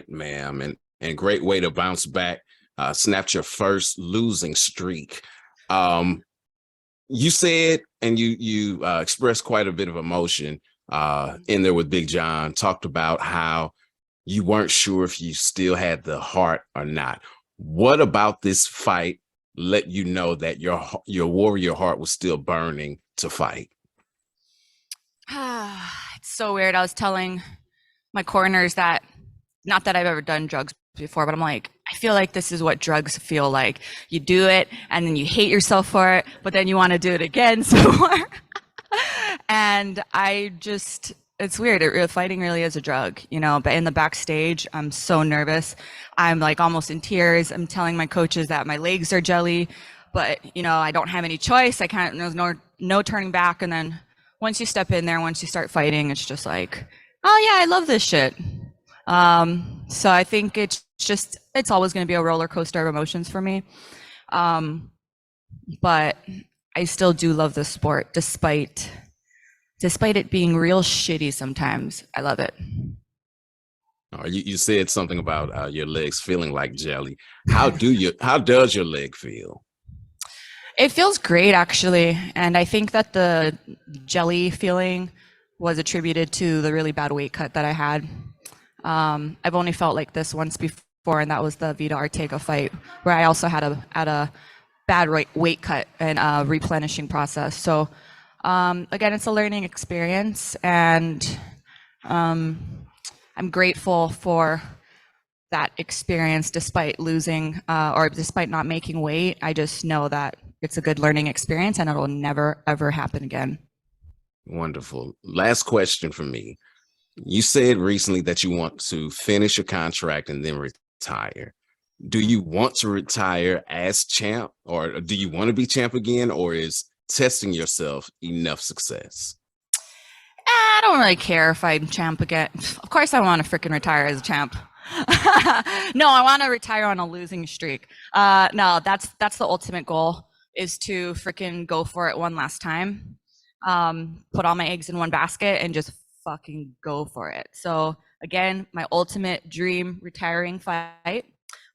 ma'am, and great way to bounce back. Snapped your first losing streak. Um, you said, and you expressed quite a bit of emotion in there with Big John. Talked about how you weren't sure if you still had the heart or not. What about this fight let you know that your warrior heart was still burning to fight? It's so weird. I was telling my corners that, not that I've ever done drugs before, but I'm like, I feel like this is what drugs feel like. You do it and then you hate yourself for it, but then you want to do it again some more. And it's weird. Fighting really is a drug, but in the backstage, I'm so nervous. I'm like almost in tears. I'm telling my coaches that my legs are jelly, but I don't have any choice. I can't, there's no turning back. And then once you step in there, once you start fighting, it's just like, oh yeah, I love this shit. So I think it's always going to be a roller coaster of emotions for me. But I still do love the sport despite it being real shitty sometimes. I love it. You said something about your legs feeling like jelly. How does your leg feel? It feels great, actually. And I think that the jelly feeling was attributed to the really bad weight cut that I had. I've only felt like this once before, and that was the Vida Ortega fight, where I also had a bad weight cut and a replenishing process. So again, it's a learning experience, and I'm grateful for that experience despite losing or despite not making weight. I just know that it's a good learning experience and it'll never, ever happen again. Wonderful. Last question for me. You said recently that you want to finish your contract and then retire. Do you want to retire as champ, or do you want to be champ again, or is testing yourself enough success? I don't really care if I'm champ again. Of course I want to freaking retire as a champ. No, I want to retire on a losing streak. No, that's the ultimate goal, is to freaking go for it one last time. Put all my eggs in one basket and just fucking go for it. So again, my ultimate dream retiring fight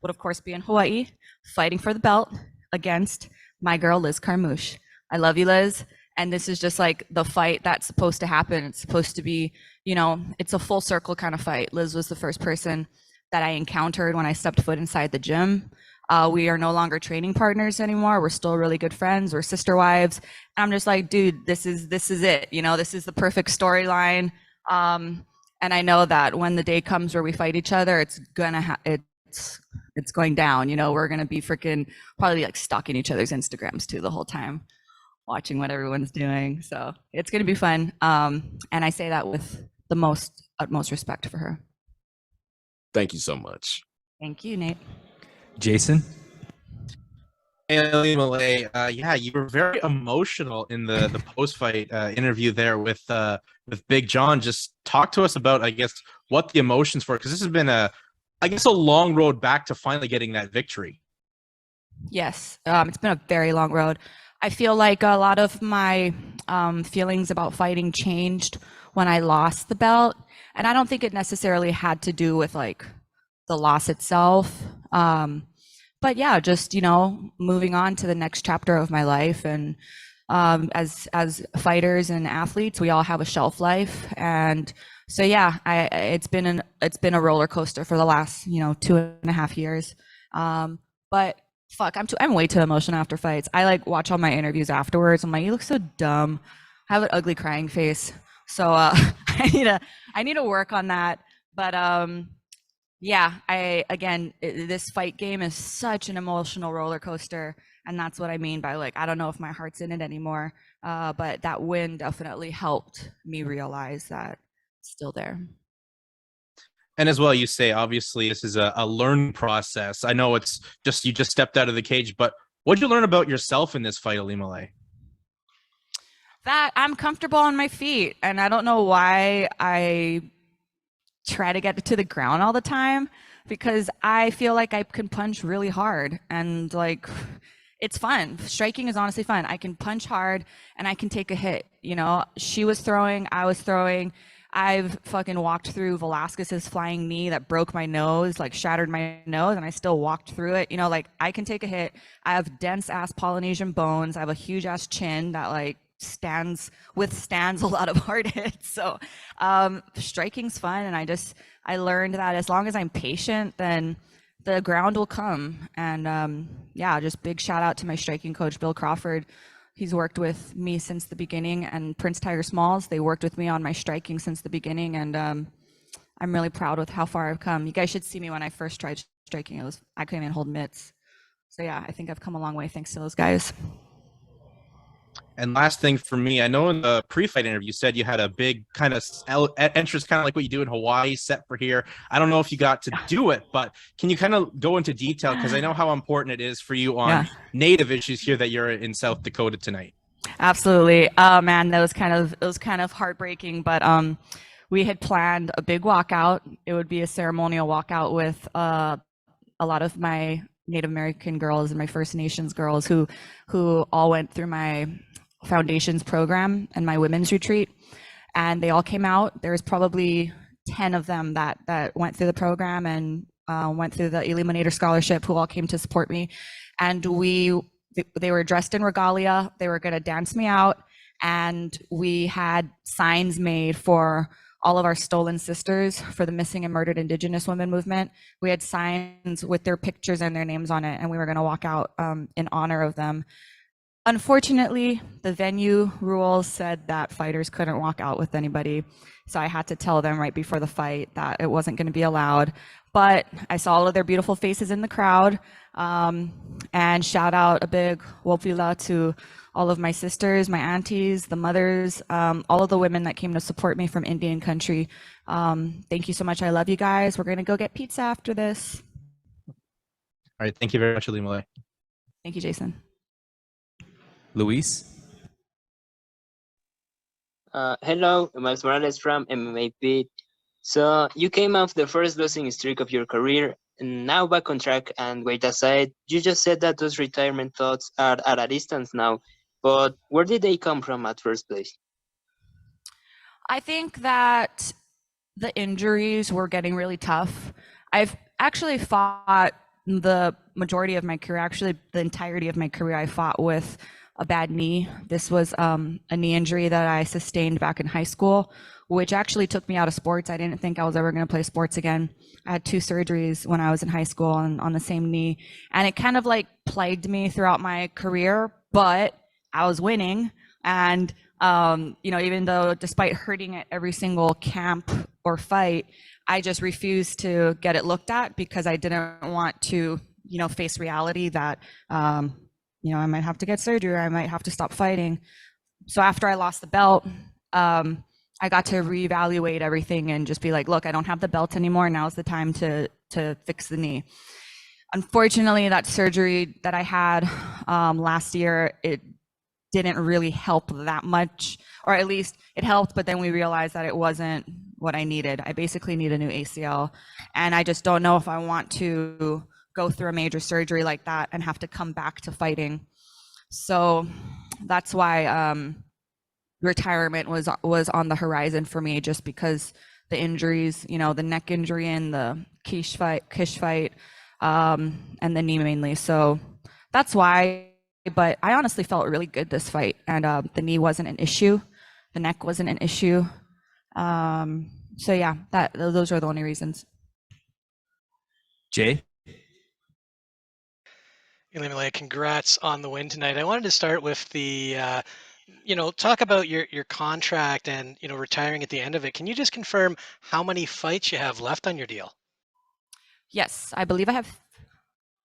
would of course be in Hawaii, fighting for the belt against my girl Liz Carmouche. I love you, Liz. And this is just like the fight that's supposed to happen. It's supposed to be, it's a full circle kind of fight. Liz was the first person that I encountered when I stepped foot inside the gym. We are no longer training partners anymore. We're still really good friends. We're sister wives. And I'm just like, dude, this is it. This is the perfect storyline. And I know that when the day comes where we fight each other, it's going down. We're gonna be freaking probably like stalking each other's Instagrams too the whole time, watching what everyone's doing. So it's gonna be fun. And I say that with the utmost respect for her. Thank you so much. Thank you, Nate. Jason? Ilima-Lei, yeah, you were very emotional in the post-fight interview there with Big John. Just talk to us about, I guess, what the emotions were, because this has been a long road back to finally getting that victory. Yes, it's been a very long road. I feel like a lot of my feelings about fighting changed when I lost the belt, and I don't think it necessarily had to do with like the loss itself. But yeah, just, moving on to the next chapter of my life. And as fighters and athletes, we all have a shelf life. And so, yeah, it's been a roller coaster for the last, 2.5 years. But fuck, I'm way too emotional after fights. I like watch all my interviews afterwards. I'm like, you look so dumb. I have an ugly crying face. So I need to work on that. But yeah, this fight game is such an emotional roller coaster, and that's what I mean by like, I don't know if my heart's in it anymore, but that win definitely helped me realize that it's still there. And as well, you say, obviously, this is a learning process. I know it's just, you just stepped out of the cage, but what did you learn about yourself in this fight, Ilima-Lei? That I'm comfortable on my feet, and I don't know why I try to get to the ground all the time, because I feel like I can punch really hard, and like it's fun. Striking is honestly fun. I can punch hard and I can take a hit. She was throwing, I was throwing. I've fucking walked through Velasquez's flying knee that broke my nose, like shattered my nose, and I still walked through it. You know, like I can take a hit. I have dense ass Polynesian bones. I have a huge ass chin that like withstands a lot of hard hits. So striking's fun, and I learned that as long as I'm patient, then the ground will come. And yeah, just big shout out to my striking coach, Bill Crawford. He's worked with me since the beginning, and Prince Tiger Smalls, they worked with me on my striking since the beginning, and I'm really proud with how far I've come. You guys should see me when I first tried striking. I couldn't even hold mitts. So yeah, I think I've come a long way thanks to those guys. And last thing for me, I know in the pre-fight interview you said you had a big kind of entrance, kind of like what you do in Hawaii, set for here. I don't know if you got to do it, but can you kind of go into detail, because I know how important it is for you on native issues here that you're in South Dakota tonight. Absolutely. Oh man, it was kind of heartbreaking, but we had planned a big walkout. It would be a ceremonial walkout with a lot of my Native American girls and my First Nations girls who all went through my foundations program and my women's retreat, and they all came out. There was probably 10 of them that went through the program and went through the Eliminator scholarship, who all came to support me. And they were dressed in regalia. They were going to dance me out, and we had signs made for all of our stolen sisters for the missing and murdered Indigenous women movement. We had signs with their pictures and their names on it, and we were going to walk out in honor of them. Unfortunately, the venue rules said that fighters couldn't walk out with anybody. So I had to tell them right before the fight that it wasn't going to be allowed. But I saw all of their beautiful faces in the crowd. And shout out a big wopila to all of my sisters, my aunties, the mothers, all of the women that came to support me from Indian country. Thank you so much. I love you guys. We're going to go get pizza after this. All right. Thank you very much, Ilima-Lei. Thank you, Jason. Luis? Hello, Max Morales from MMA Pit. So you came off the first losing streak of your career, and now back on track. And weight aside, you just said that those retirement thoughts are at a distance now. But where did they come from at first place? I think that the injuries were getting really tough. I've actually fought the majority of my career, actually the entirety of my career, I fought with a bad knee. This was a knee injury that I sustained back in high school, which actually took me out of sports. I didn't think I was ever going to play sports again. I had 2 surgeries when I was in high school on the same knee, and it kind of like plagued me throughout my career, but I was winning. And you know, even though despite hurting at every single camp or fight, I just refused to get it looked at because I didn't want to, you know, face reality that you know, I might have to get surgery, or I might have to stop fighting. So after I lost the belt, I got to reevaluate everything and just be like, look, I don't have the belt anymore. Now's the time to fix the knee. Unfortunately, that surgery that I had last year, it didn't really help that much, or at least it helped, but then we realized that it wasn't what I needed. I basically need a new ACL, and I just don't know if I want to go through a major surgery like that and have to come back to fighting. So that's why retirement was on the horizon for me, just because the injuries, you know, the neck injury and the Kish fight, and the knee mainly. So that's why. But I honestly felt really good this fight, and the knee wasn't an issue, the neck wasn't an issue. So yeah, those are the only reasons. Jay? Ilima-Lei, congrats on the win tonight. I wanted to start with the, you know, talk about your contract and, you know, retiring at the end of it. Can you just confirm how many fights you have left on your deal? Yes, I believe I have.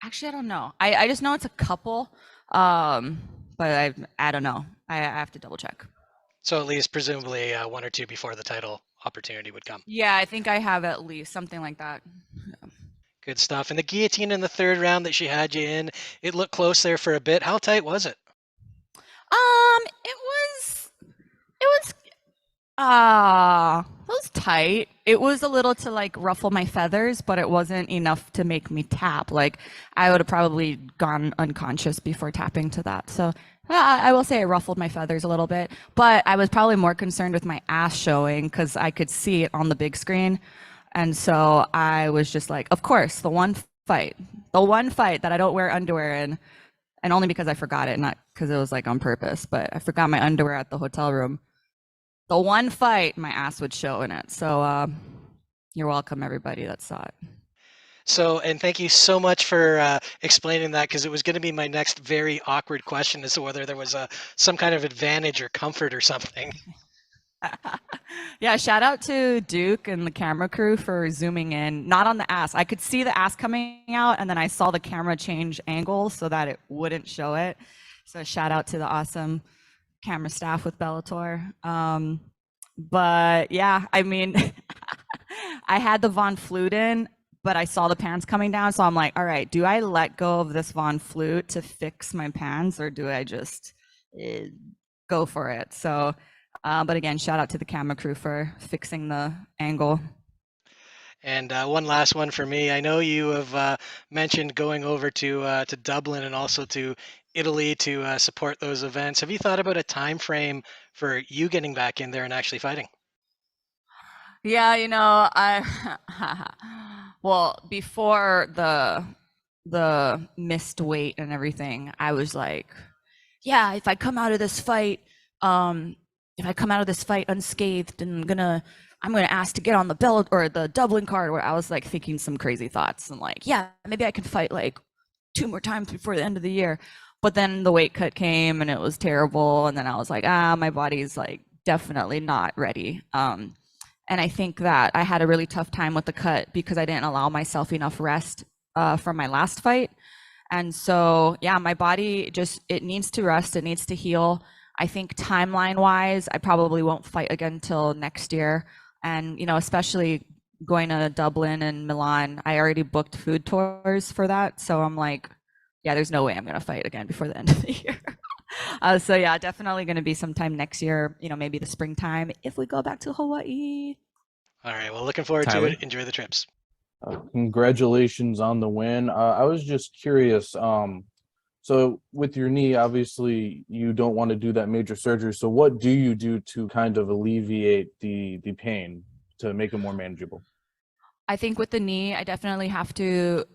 Actually, I don't know. I just know it's a couple, but I don't know. I have to double check. So at least presumably 1 or 2 before the title opportunity would come. Yeah, I think I have at least something like that. Yeah. Good stuff. And the guillotine in the 3rd round that she had you in, it looked close there for a bit. How tight was it? It was tight. It was a little to like ruffle my feathers, but it wasn't enough to make me tap. Like I would have probably gone unconscious before tapping to that. So Well, I will say it ruffled my feathers a little bit, but I was probably more concerned with my ass showing because I could see it on the big screen. And so I was just like, of course, the one fight that I don't wear underwear in, and only because I forgot it, not because it was like on purpose, but I forgot my underwear at the hotel room. The one fight, my ass would show in it. So you're welcome, everybody that saw it. So, and thank you so much for explaining that, because it was going to be my next very awkward question as to whether there was some kind of advantage or comfort or something. Yeah, shout out to Duke and the camera crew for zooming in, not on the ass. I could see the ass coming out, and then I saw the camera change angles so that it wouldn't show it. So shout out to the awesome camera staff with Bellator. But yeah, I mean, I had the Von Flute in, but I saw the pants coming down. So I'm like, all right, do I let go of this Von Flute to fix my pants, or do I just go for it? So, but again, shout out to the camera crew for fixing the angle. And one last one for me. I know you have mentioned going over to Dublin and also to Italy to support those events. Have you thought about a time frame for you getting back in there and actually fighting? Yeah, well, before the missed weight and everything, I was like, yeah, if I come out of this fight unscathed, and I'm gonna ask to get on the belt or the Dublin card, where I was like thinking some crazy thoughts and like, yeah, maybe I can fight like 2 more times before the end of the year. But then the weight cut came and it was terrible, and then I was like, my body's like definitely not ready. And I think that I had a really tough time with the cut because I didn't allow myself enough rest from my last fight. And so, yeah, my body it needs to rest, it needs to heal. I think timeline wise, I probably won't fight again until next year. And, especially going to Dublin and Milan, I already booked food tours for that. So I'm like, yeah, there's no way I'm going to fight again before the end of the year. So yeah, definitely going to be sometime next year, maybe the springtime if we go back to Hawaii. All right. Well, looking forward Tyler? to it. Enjoy the trips. Congratulations on the win. I was just curious. So with your knee, obviously you don't want to do that major surgery. So what do you do to kind of alleviate the pain to make it more manageable? I think with the knee, I definitely have to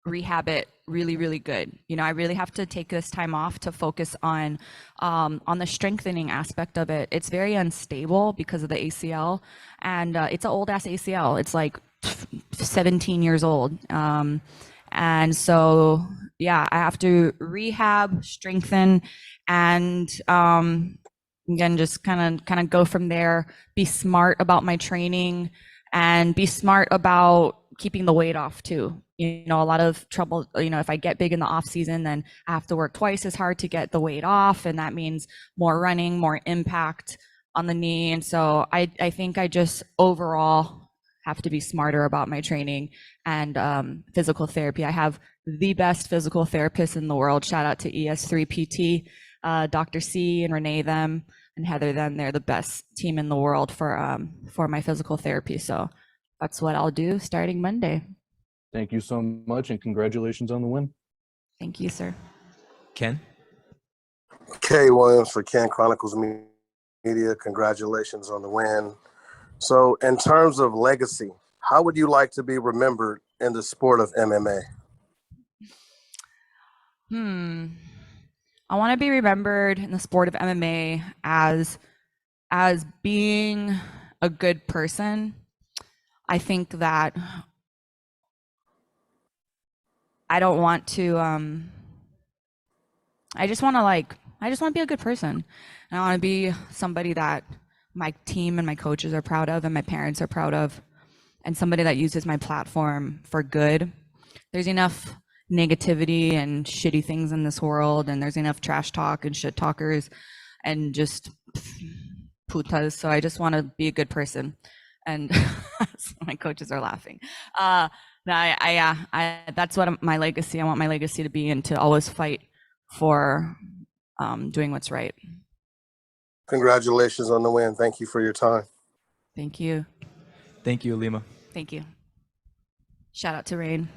rehab it really, really good. I really have to take this time off to focus on the strengthening aspect of it. It's very unstable because of the ACL, and it's an old ass ACL. It's like 17 years old. And so, yeah, I have to rehab, strengthen, and again, just kind of go from there, be smart about my training and be smart about keeping the weight off too. A lot of trouble, if I get big in the off season, then I have to work twice as hard to get the weight off. And that means more running, more impact on the knee. And so I think I just overall have to be smarter about my training and physical therapy. I have the best physical therapist in the world. Shout out to ES3 PT, Dr. C and Renee them and Heather them. They're the best team in the world for my physical therapy. So that's what I'll do starting Monday. Thank you so much, and congratulations on the win. Thank you, sir. Ken? Kay Williams for Ken Chronicles Media. Congratulations on the win. So in terms of legacy, how would you like to be remembered in the sport of MMA? I want to be remembered in the sport of MMA as being a good person. I think that I don't want to I just want to be a good person. And I want to be somebody that my team and my coaches are proud of and my parents are proud of, and somebody that uses my platform for good. There's enough negativity and shitty things in this world, and there's enough trash talk and shit talkers and just putas. So I just want to be a good person. And my coaches are laughing. That's what my legacy. I want my legacy to be, and to always fight for doing what's right. Congratulations on the win. Thank you for your time. Thank you. Thank you, Ilima. Thank you. Shout out to Rain.